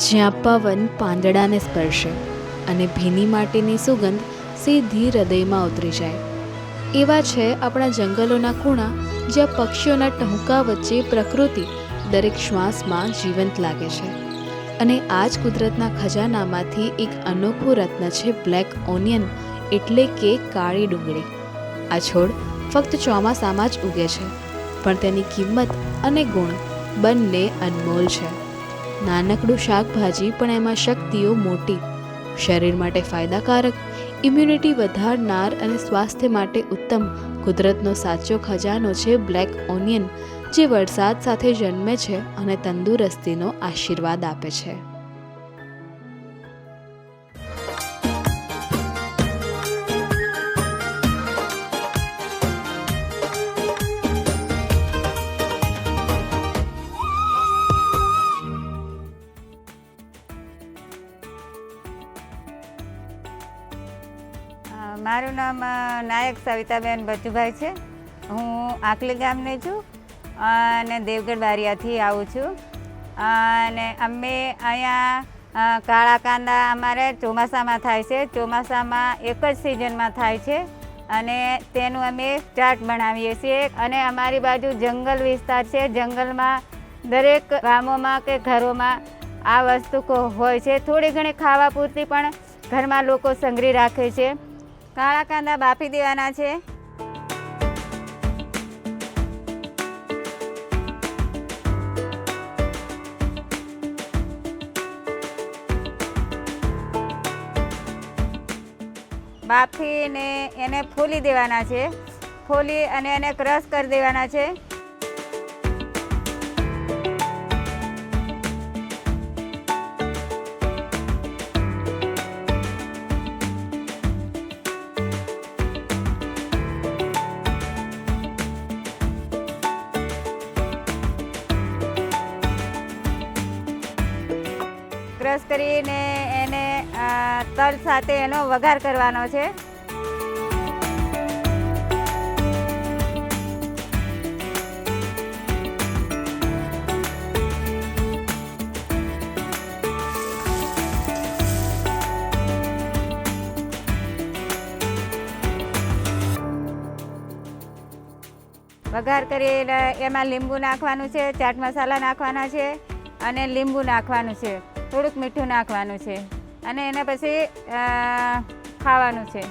જ્યાં પવન પાંદડાને સ્પર્શે અને ભીની માટીની સુગંધ સીધી હૃદયમાં ઉતરી જાય, એવા છે આપણા જંગલોના ખૂણા, જ્યાં પક્ષીઓના ટહુકા વચ્ચે પ્રકૃતિ દરેક શ્વાસમાં જીવંત લાગે છે. અને આ જ કુદરતના ખજાનામાંથી એક અનોખું રત્ન છે બ્લેક ઓનિયન, એટલે કે કાળી ડુંગળી. આ છોડ ફક્ત ચોમાસામાં જ ઉગે છે, પણ તેની કિંમત અને ગુણ બંને અનમોલ છે. નાનકડું શાકભાજી પણ એમાં શક્તિઓ મોટી. શરીર માટે ફાયદાકારક, ઇમ્યુનિટી વધારનાર અને સ્વાસ્થ્ય માટે ઉત્તમ કુદરતનો સાચો ખજાનો છે બ્લેક ઓનિયન, જે વરસાદ સાથે જન્મે છે અને તંદુરસ્તીનો આશીર્વાદ આપે છે. મારું નામ નાયક સવિતાબેન બચુભાઈ છે. હું આકલી ગામની છું અને દેવગઢ બારિયાથી આવું છું. અને અમે અહીંયા કાળા કાંદા અમારે ચોમાસામાં થાય છે. ચોમાસામાં એક જ સિઝનમાં થાય છે અને તેનું અમે ચાટ બનાવીએ છીએ. અને અમારી બાજુ જંગલ વિસ્તાર છે. જંગલમાં દરેક ગામોમાં કે ઘરોમાં આ વસ્તુ હોય છે. થોડી ઘણી ખાવા પૂરતી પણ ઘરમાં લોકો સંગ્રહી રાખે છે. કાળા કાંદા બાફી દેવાના છે. બાફીને એને ફોલી દેવાના છે. ફોલી અને એને ક્રશ કરી દેવાના છે. ક્રશ કરીને એને તલ સાથે એનો વઘાર કરવાનો છે. વઘાર કરીને એમાં લીંબુ નાખવાનું છે, ચાટ મસાલા નાખવાના છે અને લીંબુ નાખવાનું છે, થોડુંક મીઠું નાખવાનું છે અને એને પછી ખાવાનું છે.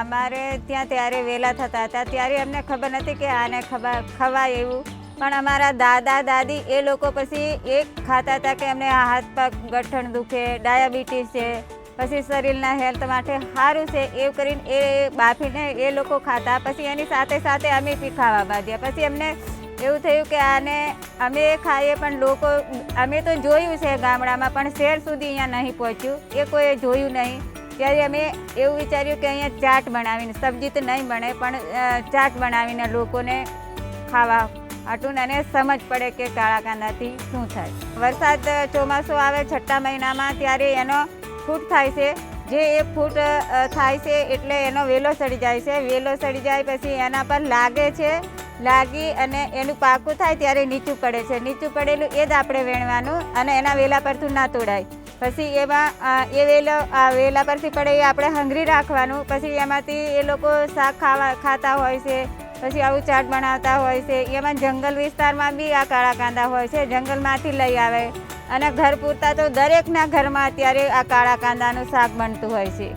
અમારે ત્યાં ત્યારે વેલા થતા હતા, ત્યારે અમને ખબર નથી કે આને ખવાય એવું. પણ અમારા દાદા દાદી એ લોકો પછી એક ખાતા હતા કે અમને હાથ પગ ગઠ્ઠણ દુખે, ડાયાબિટીસ છે, પછી શરીરના હેલ્થ માટે સારું છે એવું કરીને એ બાફીને એ લોકો ખાતા. પછી એની સાથે સાથે અમે બી ખાવા બાંધ્યા. પછી અમને એવું થયું કે આને અમે ખાઈએ પણ લોકો, અમે તો જોયું છે ગામડામાં, પણ શહેર સુધી અહીંયા નહીં પહોંચ્યું, એ કોઈએ જોયું નહીં. ત્યારે અમે એવું વિચાર્યું કે અહીંયા ચાટ બનાવીને, સબ્જી તો નહીં બને પણ ચાટ બનાવીને લોકોને ખાવા આટલું અને સમજ પડે કે કાળા કાંદાથી શું થાય. વરસાદ ચોમાસું આવે છઠ્ઠા મહિનામાં, ત્યારે એનો ફૂટ થાય છે. જે એ ફૂટ થાય છે એટલે એનો વેલો સડી જાય છે. વેલો સડી જાય પછી એના પર લાગે છે. લાગી અને એનું પાકું થાય ત્યારે નીચું પડે છે. નીચું પડેલું એ જ આપણે વેણવાનું અને એના વેલા પરથી ના તોડાય. પછી એમાં એ વેલા પરથી પડે એ આપણે હંગરી રાખવાનું. પછી એમાંથી એ લોકો શાક ખાતા હોય છે, પછી આવું ચાટ બનાવતા હોય છે. એમાં જંગલ વિસ્તારમાં બી આ કાળા કાંદા હોય છે, જંગલમાંથી લઈ આવે. અને ઘર પૂરતા તો દરેકના ઘરમાં અત્યારે આ કાળા કાંદાનું શાક બનતું હોય છે.